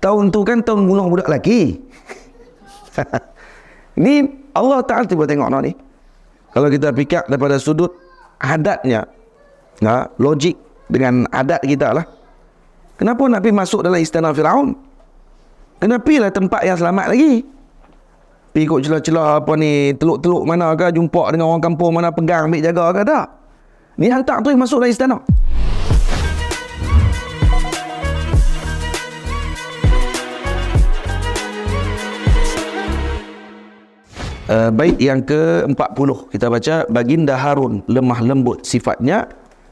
Tahun tu kan tahun bunuh budak lelaki. Ni Allah Ta'ala tiba tengok ni. Kalau kita fikir daripada sudut adatnya, logik dengan adat kita lah. Kenapa nak pergi masuk dalam istana Firaun? Kena pergilah tempat yang selamat lagi. Pergi ikut celah-celah apa ni, teluk-teluk mana ke, jumpa dengan orang kampung mana pegang ambil jaga ke, tak. Ni hantar tu masuk dalam istana. Bait yang ke-40 kita baca, baginda Harun lemah lembut sifatnya,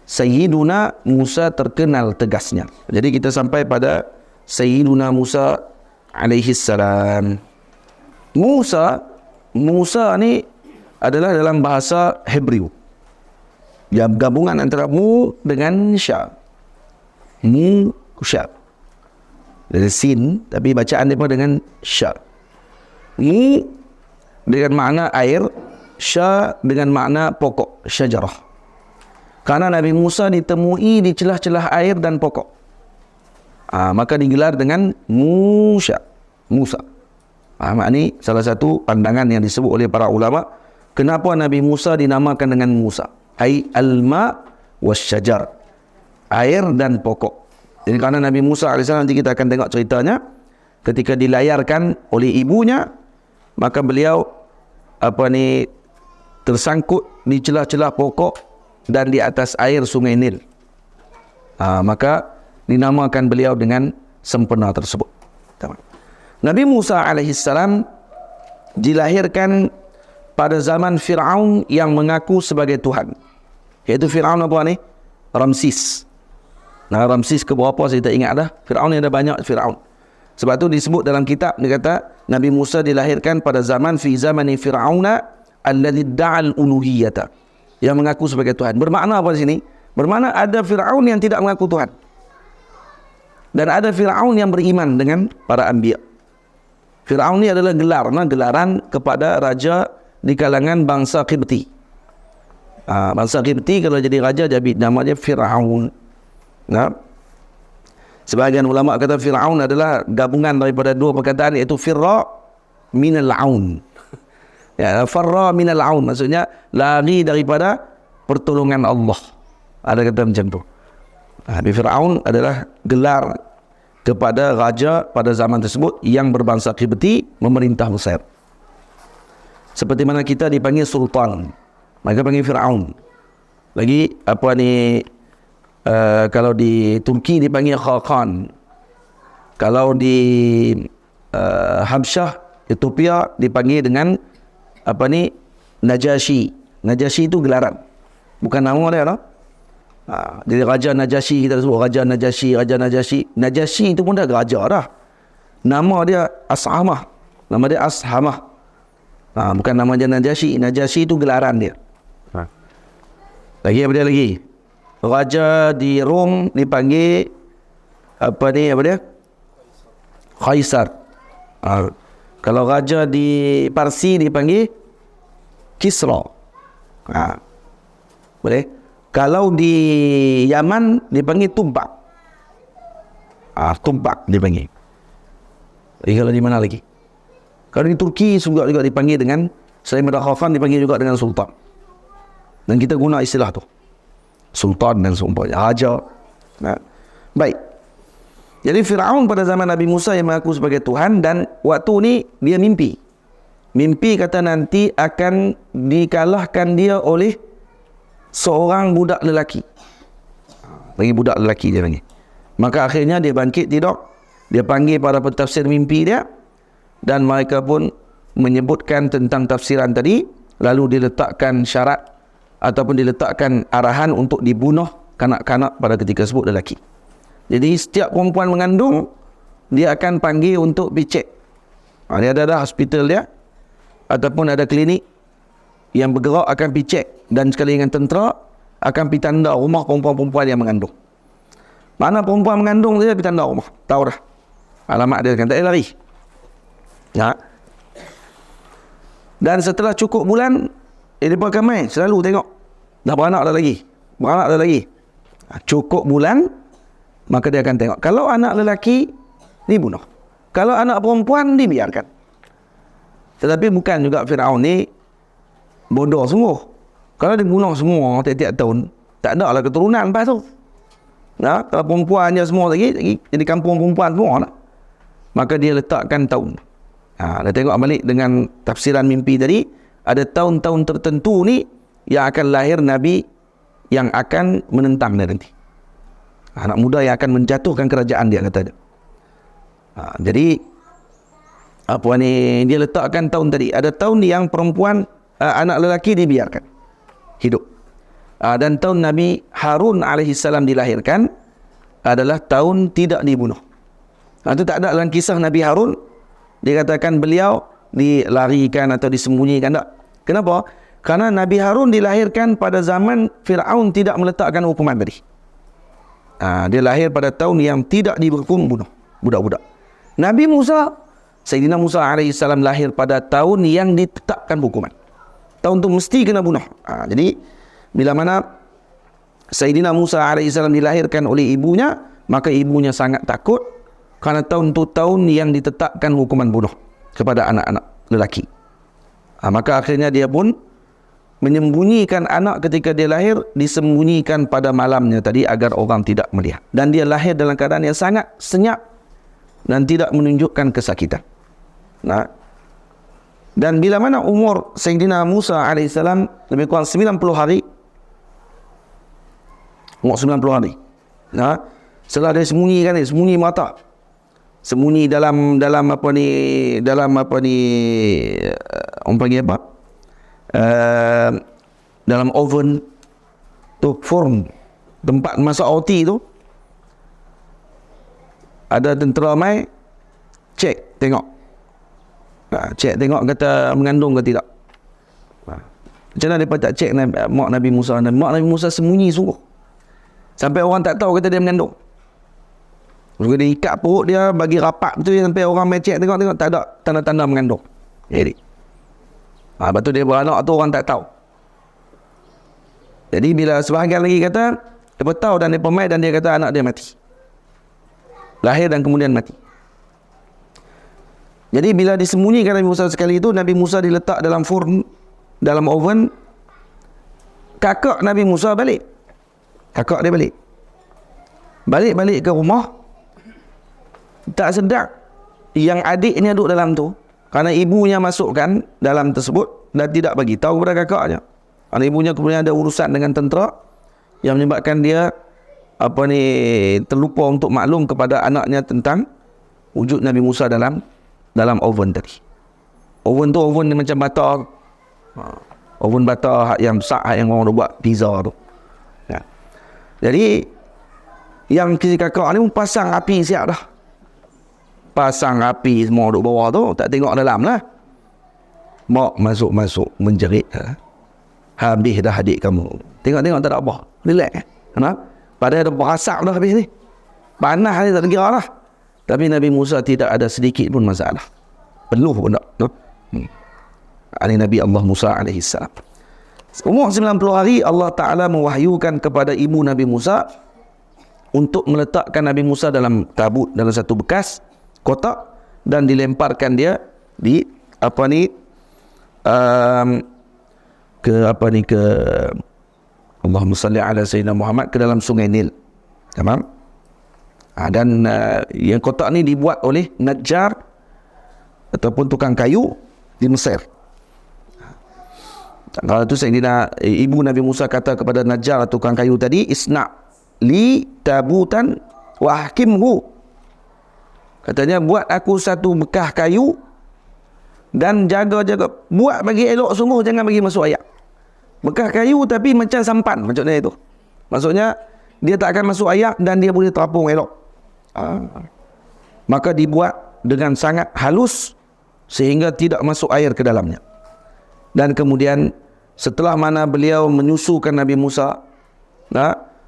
Sayyiduna Musa terkenal tegasnya. Jadi kita sampai pada Sayyiduna Musa alaihi salam. Musa ni adalah dalam bahasa Hebrew. Ya, gabungan antara mu dengan sya. Mu sya. Dari sin tapi bacaan dia pun dengan sya. Mu dengan makna air, sya dengan makna pokok, syajarah. Karena Nabi Musa ditemui di celah-celah air dan pokok, maka digelar dengan Musa. Ini salah satu pandangan yang disebut oleh para ulama. Kenapa Nabi Musa dinamakan dengan Musa? Ai al-ma wasyajar, air dan pokok. Jadi karena Nabi Musa AS, nanti kita akan tengok ceritanya, ketika dilayarkan oleh ibunya, maka beliau tersangkut di celah-celah pokok dan di atas air sungai Nil. Maka dinamakan beliau dengan sempena tersebut. Nabi Musa alaihissalam dilahirkan pada zaman Fir'aun yang mengaku sebagai Tuhan. Iaitu Fir'aun apa ni? Ramsis. Ramsis ke berapa saya tak ingat dah. Fir'aun ni ada banyak Fir'aun. Sebab tu disebut dalam kitab, dia kata Nabi Musa dilahirkan pada zaman fi zamani Fir'auna alladhi da'al uluhiyata, yang mengaku sebagai Tuhan. Bermakna apa di sini? Bermakna ada Fir'aun yang tidak mengaku Tuhan, dan ada Fir'aun yang beriman dengan para anbiya. Fir'aun ni adalah gelaran kepada raja di kalangan bangsa Qibti. Bangsa Qibti kalau jadi raja jadi nama dia Fir'aun. Sebahagian ulama kata Fir'aun adalah gabungan daripada dua perkataan, iaitu firra minal aun. Ya, farra minal aun maksudnya lari daripada pertolongan Allah. Ada kata macam tu. Fir'aun adalah gelar kepada raja pada zaman tersebut yang berbangsa Qibti, memerintah Mesir. Seperti mana kita dipanggil sultan, mereka panggil Fir'aun. Lagi kalau di Turki dipanggil Khakan. Kalau di Habsyah, Ethiopia dipanggil dengan Najashi. Najashi itu gelaran, bukan nama dia lah. Jadi Raja Najashi, kita sebut Raja Najashi. Najashi itu pun dah raja dah. Nama dia Ashamah. Nama dia Ashamah. Bukan nama dia Najashi. Najashi itu gelaran dia. Lagi apa dia lagi? Raja di Rom dipanggil apa dia? Kaisar. Kalau raja di Parsi dipanggil Kisra. Boleh? Kalau di Yaman dipanggil Tumbak. Tumbak dipanggil. Jadi kalau di mana lagi? Kalau di Turki juga dipanggil dengan, selain Khafan dipanggil juga dengan Sultan. Dan kita guna istilah tu, Sultan dan seumpamanya, Raja. Baik. Jadi Fir'aun pada zaman Nabi Musa yang mengaku sebagai Tuhan, dan waktu ni dia mimpi kata nanti akan dikalahkan dia oleh seorang budak lelaki. Bagi budak lelaki dia panggil. Maka akhirnya dia bangkit tidur, dia panggil para pentafsir mimpi dia, dan mereka pun menyebutkan tentang tafsiran tadi, lalu diletakkan syarat ataupun diletakkan arahan untuk dibunuh kanak-kanak pada ketika tersebut lelaki. Jadi setiap perempuan mengandung, dia akan panggil untuk dicek. Dia ada hospital dia ataupun ada klinik yang bergerak akan pergi cek, dan sekali dengan tentera akan pergi tanda rumah perempuan-perempuan yang mengandung. Mana perempuan mengandung dia pergi tanda rumah, tahu dah alamat dia, kan tak boleh lari. Dan setelah cukup bulan, dia akan main selalu tengok dah beranak dah lagi. Cukup bulan, maka dia akan tengok. Kalau anak lelaki, dibunuh. Kalau anak perempuan dibiarkan. Tetapi bukan juga Firaun ni bodoh sungguh. Kalau dibunuh semua tiap-tiap tahun, tak ada lah keturunan lepas tu. Nah, kalau perempuannya semua lagi jadi kampung perempuan semua lah. Maka dia letakkan tahun. Dia tengok balik dengan tafsiran mimpi tadi, ada tahun-tahun tertentu ni yang akan lahir Nabi yang akan menentang dia nanti. Anak muda yang akan menjatuhkan kerajaan dia, kata dia. Jadi dia letakkan tahun tadi. Ada tahun yang perempuan, anak lelaki dibiarkan hidup. Dan tahun Nabi Harun alaihissalam dilahirkan adalah tahun tidak dibunuh. Itu tak ada dalam kisah Nabi Harun dikatakan beliau dilarikan atau disembunyikan, tak. Kenapa? Karena Nabi Harun dilahirkan pada zaman Fir'aun tidak meletakkan hukuman tadi. Dia lahir pada tahun yang tidak dihukum bunuh budak-budak. Nabi Musa, Sayyidina Musa alaihissalam lahir pada tahun yang ditetapkan hukuman. Tahun tu mesti kena bunuh. Jadi bila mana Sayyidina Musa alaihissalam dilahirkan oleh ibunya, maka ibunya sangat takut kerana tahun tu tahun yang ditetapkan hukuman bunuh kepada anak-anak lelaki. Maka akhirnya dia pun menyembunyikan anak ketika dia lahir, disembunyikan pada malamnya tadi agar orang tidak melihat. Dan dia lahir dalam keadaan yang sangat senyap dan tidak menunjukkan kesakitan. Dan bila mana umur Sayyidina Musa alaihissalam lebih kurang 90 hari, umur 90 hari. Setelah dia sembunyikan, dia sembunyi mata, sembunyi dalam orang panggil apa? Dalam oven tu, form tempat masak roti tu, ada tentera mai cek tengok, kata mengandung ke tidak. Macam mana mereka tak cek mak Nabi Musa? Mak Nabi Musa sembunyi sungguh sampai orang tak tahu kata dia mengandung. Kalau dia ikat perut dia, bagi rapat betul, sampai orang mai cek tengok tak ada tanda-tanda mengandung. Jadi lepas tu dia beranak tu orang tak tahu. Jadi bila sebahagian lagi kata dia tahu dan dia pemai, dan dia kata anak dia mati, lahir dan kemudian mati. Jadi bila disembunyikan Nabi Musa sekali itu, Nabi Musa diletak dalam forn, dalam oven. Kakak Nabi Musa balik. Kakak dia balik ke rumah. Tak sedar yang adiknya duduk dalam tu, kerana ibunya masukkan dalam tersebut dan tidak bagi tahu kepada kakaknya. Kerana ibunya kemudian ada urusan dengan tentera yang menyebabkan dia terlupa untuk maklum kepada anaknya tentang wujud Nabi Musa dalam oven tadi. Oven tu oven macam bata. Oven bata yang besar yang orang buat pizza tu. Jadi yang si kakak ni pun pasang api siap dah. Pasang api semua duduk bawah tu, tak tengok dalam lah. Mak masuk menjerit. Habis dah adik kamu. Tengok tak ada apa. Relax. Padahal ada berasap dah habis ni. Panas ni tak kira lah. Tapi Nabi Musa tidak ada sedikit pun masalah. Peluh pun tak. Ini Nabi Allah Musa alaihissalam. Umur 90 hari Allah Ta'ala mewahyukan kepada ibu Nabi Musa untuk meletakkan Nabi Musa dalam tabut, dalam satu bekas kotak, dan dilemparkan dia di ke Allahumma salli ala Sayyidina Muhammad, ke dalam sungai Nil. Tamam? Dan yang kotak ni dibuat oleh Najjar ataupun tukang kayu di Mesir. Kalau tu Sayyidina ibu Nabi Musa kata kepada Najjar tukang kayu tadi, isna' li tabutan wa hakimhu. Katanya, buat aku satu bekas kayu dan jaga-jaga, buat bagi elok sungguh, jangan bagi masuk ayak. Bekas kayu tapi macam sampan, maksudnya itu. Maksudnya dia tak akan masuk ayak dan dia boleh terapung elok. Maka dibuat dengan sangat halus sehingga tidak masuk air ke dalamnya. Dan kemudian setelah mana beliau menyusukan Nabi Musa,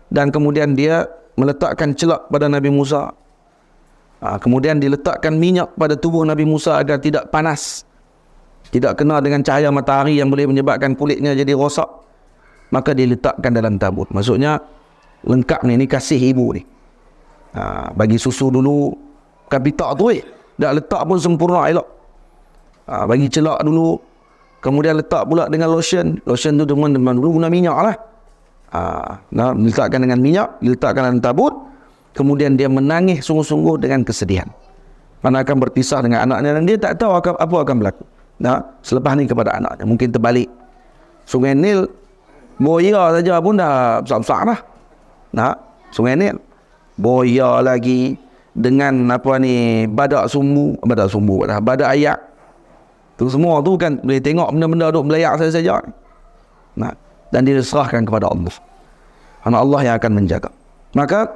dan kemudian dia meletakkan celak pada Nabi Musa, kemudian diletakkan minyak pada tubuh Nabi Musa agar tidak panas, tidak kena dengan cahaya matahari yang boleh menyebabkan kulitnya jadi rosak. Maka diletakkan dalam tabut. Maksudnya lengkap ni kasih ibu ni. Bagi susu dulu, kan pitak tu dah letak pun sempurna elok. Bagi celak dulu, kemudian letak pula dengan lotion tu teman-teman dulu guna minyak lah. Letakkan dengan minyak, diletakkan dalam tabut, kemudian dia menangis sungguh-sungguh dengan kesedihan. Mana akan berpisah dengan anaknya dan dia tak tahu apa akan berlaku. Selepas ni kepada anaknya, mungkin terbalik. Sungai Nil boya saja pun dah besar-besar lah. Sungai Nil boya lagi dengan badak ayak. Tu semua tu kan boleh tengok benda-benda duk belayak saja. Dan dia serahkan kepada Allah. Karena Allah yang akan menjaga. Maka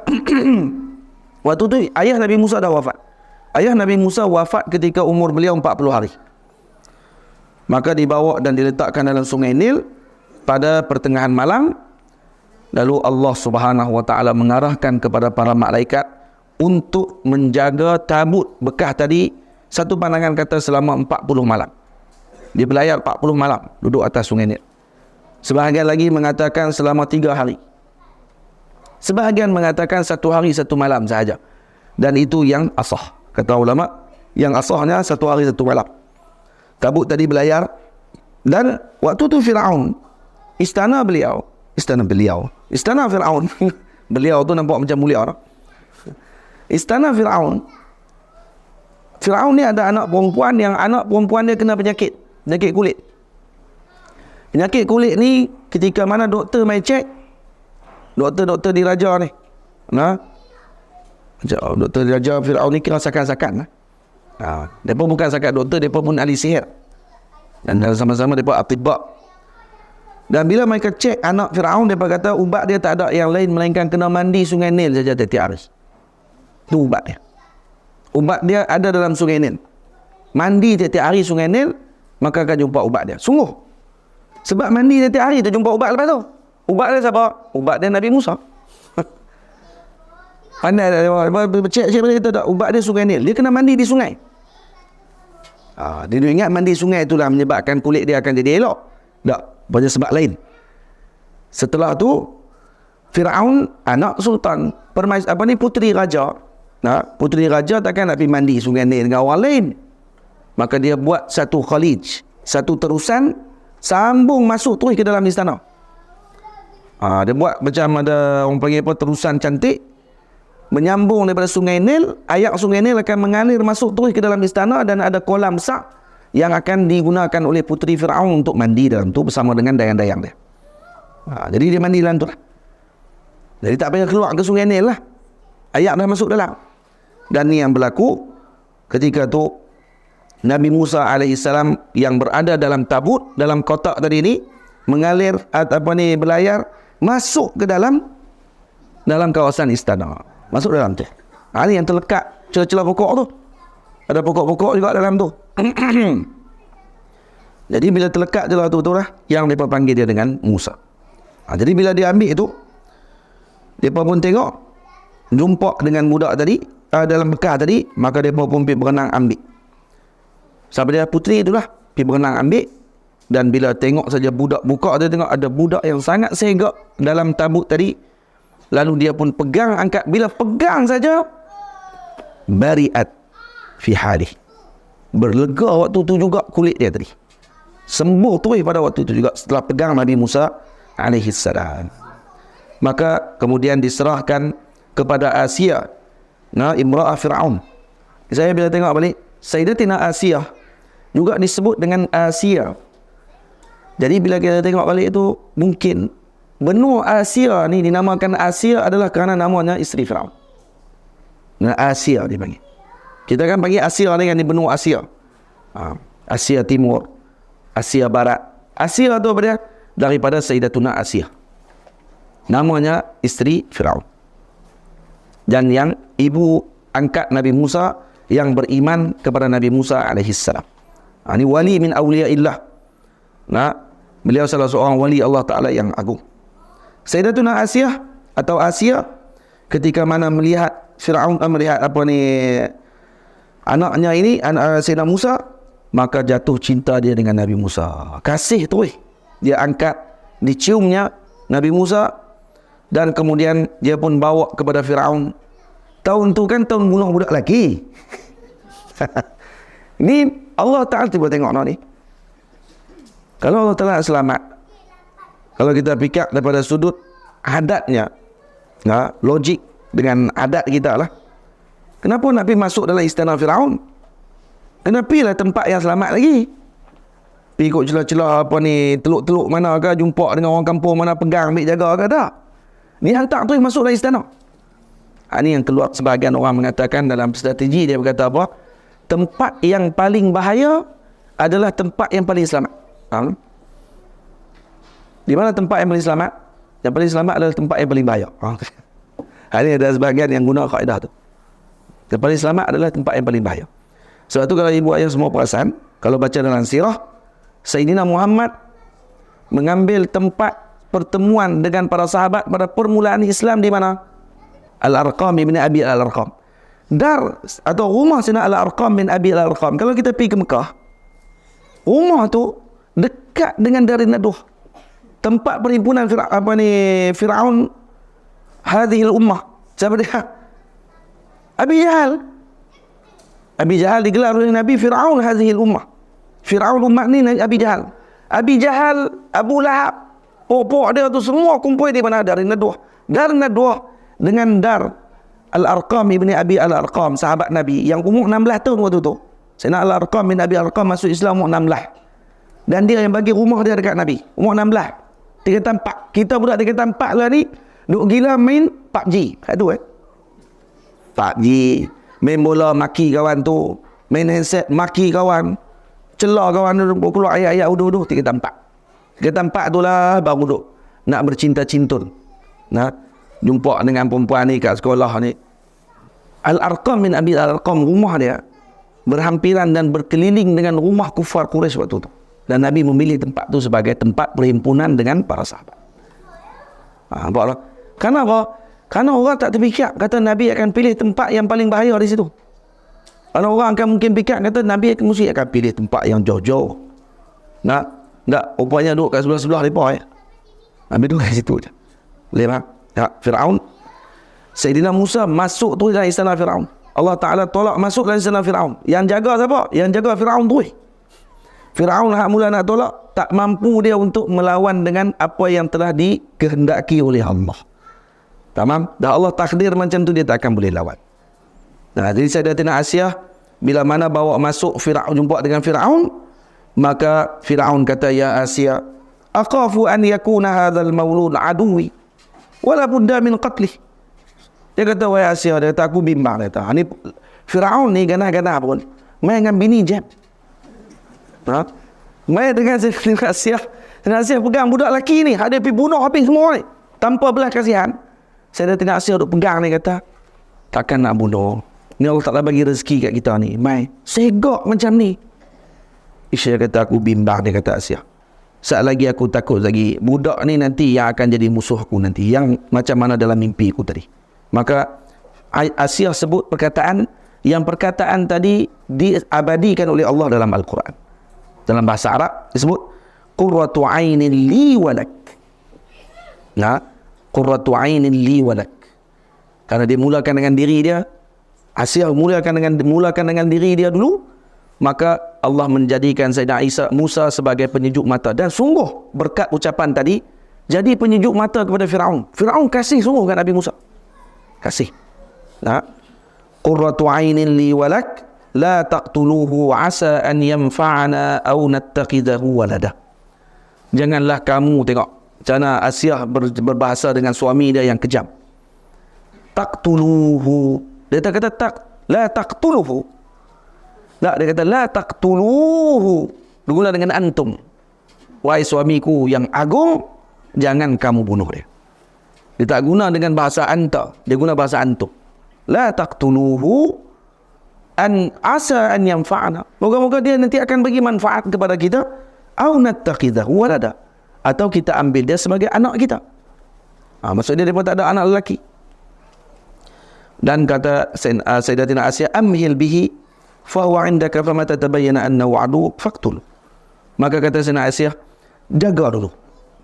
waktu tu ayah Nabi Musa dah wafat. Ayah Nabi Musa wafat ketika umur beliau 40 hari. Maka dibawa dan diletakkan dalam Sungai Nil pada pertengahan malam. Lalu Allah Subhanahu wa taala mengarahkan kepada para malaikat untuk menjaga tabut bekah tadi. Satu pandangan kata selama 40 malam. Dia berlayar 40 malam duduk atas Sungai Nil. Sebahagian lagi mengatakan selama 3 hari. Sebahagian mengatakan 1 hari 1 malam sahaja. Dan itu yang asah. Kata ulama, yang asahnya 1 hari 1 malam. Tabut tadi berlayar. Dan waktu tu Fir'aun, istana Fir'aun. Beliau tu nampak macam mulia. Istana Fir'aun ni ada anak perempuan yang anak perempuan dia kena penyakit kulit. Penyakit kulit ni ketika mana doktor mai cek, doktor di raja ni, doktor di raja Fir'aun ni kira sakan-sakan. Mereka bukan sakat doktor, mereka pun ahli sihir. Dan sama-sama mereka atibak. Dan bila mereka cek anak Fir'aun, mereka kata ubat dia tak ada yang lain melainkan kena mandi Sungai Nil saja setiap hari. Itu ubat dia. Ubat dia ada dalam Sungai Nil. Mandi setiap hari Sungai Nil, maka akan jumpa ubat dia. Sungguh. Sebab mandi setiap hari tu jumpa ubat lepas tu. Ubat dia siapa? Ubat dia Nabi Musa. Pandai cek kata ubat dia Sungai Nil. Dia kena mandi di sungai. Dia ingat mandi sungai itulah menyebabkan kulit dia akan jadi elok. Tak, banyak sebab lain. Setelah tu Fir'aun anak sultan, puteri raja. Puteri raja takkan nak pergi mandi Sungai Nil dengan orang lain. Maka dia buat satu khalij, satu terusan sambung masuk terus ke dalam istana. Dia buat macam ada orang panggil terusan cantik, menyambung daripada Sungai Nil. Air Sungai Nil akan mengalir masuk terus ke dalam istana dan ada kolam besar yang akan digunakan oleh puteri Fir'aun untuk mandi dalam tu bersama dengan dayang-dayang dia. Jadi dia mandi dalam tu lah. Jadi tak payah keluar ke Sungai Nil lah. Air dah masuk dalam. Dan ni yang berlaku ketika tu Nabi Musa alaihissalam yang berada dalam tabut, dalam kotak tadi ni, mengalir berlayar masuk ke dalam kawasan istana. Masuk dalam tu. Ni yang terlekat celah-celah pokok tu. Ada pokok-pokok juga dalam tu. Jadi bila terlekat celah tu lah yang mereka panggil dia dengan Musa. Jadi bila dia ambil tu, mereka pun tengok jumpa dengan budak tadi dalam bekah tadi, maka mereka pun pergi berenang ambil. Sampai dia puteri itulah pergi berenang ambil. Dan bila tengok saja budak buka, dia tengok ada budak yang sangat segak dalam tabut tadi. Lalu dia pun pegang, angkat. Bila pegang saja, bari'at fi halih, berlega waktu tu juga kulit dia tadi. Sembuh terus pada waktu itu juga setelah pegang Nabi Musa alaihissalam. Maka kemudian diserahkan kepada Asia, imra'ah Fir'aun. Saya bila tengok balik, Sayyidatina Asia juga disebut dengan Asia. Jadi bila kita tengok balik itu, mungkin benua Asia ni dinamakan Asia adalah kerana namanya isteri Fir'aun. Asia dipanggil. Kita kan panggil Asia ni kan di benua Asia. Asia Timur, Asia Barat. Asia tu apa dia? Daripada Sayyidatuna Asia. Namanya isteri Fir'aun. Dan yang ibu angkat Nabi Musa yang beriman kepada Nabi Musa alaihissalam. Ini wali min awliyaillah. Beliau salah seorang wali Allah Ta'ala yang agung. Sayyidatuna Asia atau Asia ketika mana melihat Fir'aun, melihat anaknya ini, Sayyidina Musa, maka jatuh cinta dia dengan Nabi Musa. Kasih tu dia angkat, diciumnya Nabi Musa, dan kemudian dia pun bawa kepada Fir'aun. Tahun tu kan tahun bunuh budak lelaki. Ni Allah Ta'ala tiba tengok ni. Kalau Allah Ta'ala selamat, kalau kita fikir daripada sudut adatnya, logik dengan adat kita lah, kenapa nak pergi masuk dalam istana Firaun? Kena pergilah tempat yang selamat lagi. Pergi ikut celah-celah apa ni, teluk-teluk mana ke, jumpa dengan orang kampung mana pegang ambil jaga ke, tak. Ni hantar tu masuk dalam istana. Ini yang keluar sebahagian orang mengatakan dalam strategi dia berkata apa? Tempat yang paling bahaya adalah tempat yang paling selamat. Di mana tempat yang paling selamat? Yang paling selamat adalah tempat yang paling bahaya. Ini ada sebahagian yang guna kaedah tu. Yang paling selamat adalah tempat yang paling bahaya. Sebab tu kalau ibu ayah semua perasan, kalau baca dalam sirah, Sayyidina Muhammad mengambil tempat pertemuan dengan para sahabat pada permulaan Islam di mana? Al-Arqam bin Abi Al-Arqam. Dar atau rumah Sayyidina Al-Arqam bin Abi Al-Arqam. Kalau kita pergi ke Mekah, rumah tu dekat dengan Darun Nadwah. Tempat perhimpunan Firaun hadhil ummah. Siapa dia? Abi Jahal. Abi Jahal digelar oleh Nabi Firaun hadhil ummah. Firaun umat ni Abi Jahal. Abi Jahal, Abu Lahab, pokok dia tu semua kumpul di mana? Darun Nadwah. Darun Nadwah dengan Dar Al-Arqam ibni Abi Al-Arqam, sahabat Nabi yang umur 16 tahun waktu tu. Sayyidina Al-Arqam bin Abi Al-Arqam masuk Islam umur 16. Dan dia yang bagi rumah dia dekat Nabi umur 16. Tingkatan 4. Kita budak tingkatan 4 lah ni duk gila main PUBG. Aduh PUBG, main bola maki kawan tu, main handset maki kawan, celah kawan tu, keluar ayat-ayat uduh-uduh. Tingkatan 4. Tingkatan 4 tu lah baru duk nak bercinta-cintun, nak jumpa dengan perempuan ni kat sekolah ni. Al-Arqam bin Abi Al-Arqam, rumah dia berhampiran dan berkeliling dengan rumah kufar Quraisy waktu tu. Dan Nabi memilih tempat tu sebagai tempat perhimpunan dengan para sahabat. Nampaklah. Kenapa? Karena orang tak terfikir kata Nabi akan pilih tempat yang paling bahaya di situ. Kalau orang akan mungkin fikir kata Nabi mesti akan pilih tempat yang jauh-jauh. Tak, rupanya duduk kat sebelah-sebelah mereka. Nabi duduk kat situ je. Boleh faham? Firaun, Sayyidina Musa masuk tu dalam istana Firaun. Allah Ta'ala tolak masuk dalam istana Firaun. Yang jaga siapa? Yang jaga Firaun tu. Firaun hak mula nak tolak, tak mampu dia untuk melawan dengan apa yang telah dikehendaki oleh Allah. Tamam? Dah Allah takdir macam tu, dia tak akan boleh lawan. Jadi Sayyidatina Asiyah bila mana bawa masuk Firaun, jumpa dengan Firaun, maka Firaun kata, ya Asiyah, aqafu an yakuna hadzal maulud aduwi wala budda min qatlih. Dia kata, wahai Asiyah, dia kata, aku bimbang. Dia kata, ni Firaun ni ganah-ganah pun main dengan bini jam. Main dengan Sayyidina Asiyah. Sayyidina Asiyah pegang budak lelaki ni, ada pergi bunuh habis semua ni tanpa belas kasihan. Sayyidina Asiyah duk pegang ni, kata, takkan nak bunuh. Ni Allah Ta'ala bagi rezeki kat kita ni, main segok macam ni. Isya kata, aku bimbang. Dia kata Asiyah, saat lagi aku takut lagi budak ni nanti yang akan jadi musuh aku nanti, yang macam mana dalam mimpi aku tadi. Maka Asiyah sebut perkataan yang perkataan tadi diabadikan oleh Allah dalam Al-Quran. Dalam bahasa Arab disebut qurratu ainin li walak. Qurratu ainin li walak. Karena dia mulakan dengan diri dia, Asiyah mulakan dengan diri dia dulu, maka Allah menjadikan Sayyidina Musa sebagai penyejuk mata. Dan sungguh berkat ucapan tadi jadi penyejuk mata kepada Firaun. Firaun kasih sungguh kat Nabi Musa. Kasih. Qurratu ainin li walak la taqtuluhu asa an yanfa'ana aw nattakhidahu walada. Janganlah kamu tengok macam mana Asiyah berbahasa dengan suami dia yang kejam. Taqtuluhu. Dia tak kata la taqtuluhu. Tak, dia kata la taqtuluhu. Berguna dengan antum. Wahai suamiku yang agung, jangan kamu bunuh dia. Dia tak guna dengan bahasa anta, dia guna bahasa antum. La taqtuluhu an asa an yanfa'ana. Moga-moga dia nanti akan bagi manfaat kepada kita, au nattakhidahu walada, atau kita ambil dia sebagai anak kita. Maksudnya dia pun tak ada anak lelaki. Dan kata Sayyidatina Asiyah, amhil bihi fa huwa indaka fama tatabayyana annahu adu faqtul. Maka kata Sayyidatina Asiyah, jaga dulu,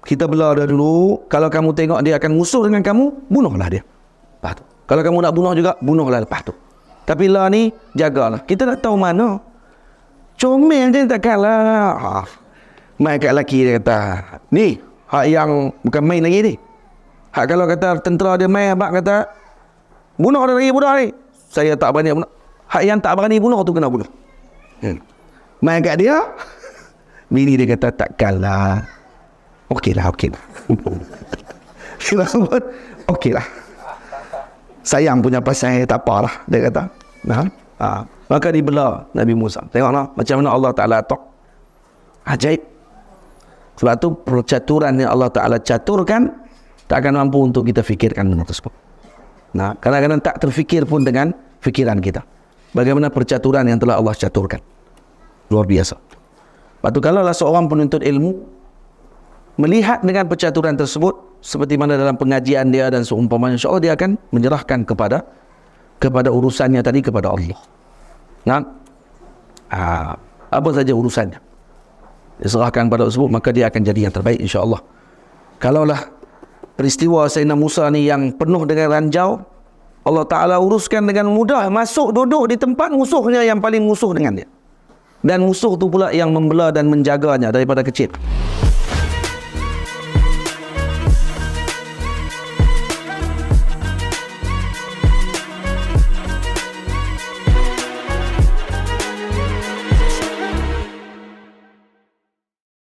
kita bela dia dulu. Kalau kamu tengok dia akan musuh dengan kamu, bunuhlah dia. Lepas tu, kalau kamu nak bunuh juga, bunuhlah lepas tu. Tapi lah ni, jagalah. Kita tak tahu mana. Comel je takkanlah. Mai kat lelaki dia kata, ni, hak yang bukan main lagi ni. Hak kalau kata tentera dia main, abang kata, bunuh dia lagi, bunuh ni. Saya tak berani bunuh. Hak yang tak berani bunuh tu kena bunuh. Mai kat dia, bini dia kata, takkanlah. Okeylah. Kenapa? Okeylah. Sayang punya pasal, tak apalah. Dia kata. Maka dibelah Nabi Musa. Tengoklah macam mana Allah Ta'ala atok. Ajaib. Sebab tu percaturan yang Allah Ta'ala caturkan, tak akan mampu untuk kita fikirkan benda tersebut. Nah, kadang-kadang tak terfikir pun dengan fikiran kita. Bagaimana percaturan yang telah Allah caturkan. Luar biasa. Lepas tu kalau lah seorang penuntut ilmu melihat dengan percaturan tersebut, seperti mana dalam pengajian dia dan seumpamanya, insya-Allah dia akan menyerahkan kepada urusannya tadi kepada Allah. Nah, apa saja urusannya diserahkan pada tersebut, maka dia akan jadi yang terbaik insya-Allah. Kalaulah peristiwa Sayyidina Musa ni yang penuh dengan ranjau, Allah Ta'ala uruskan dengan mudah, masuk duduk di tempat musuhnya yang paling musuh dengan dia, dan musuh tu pula yang membela dan menjaganya daripada kecil.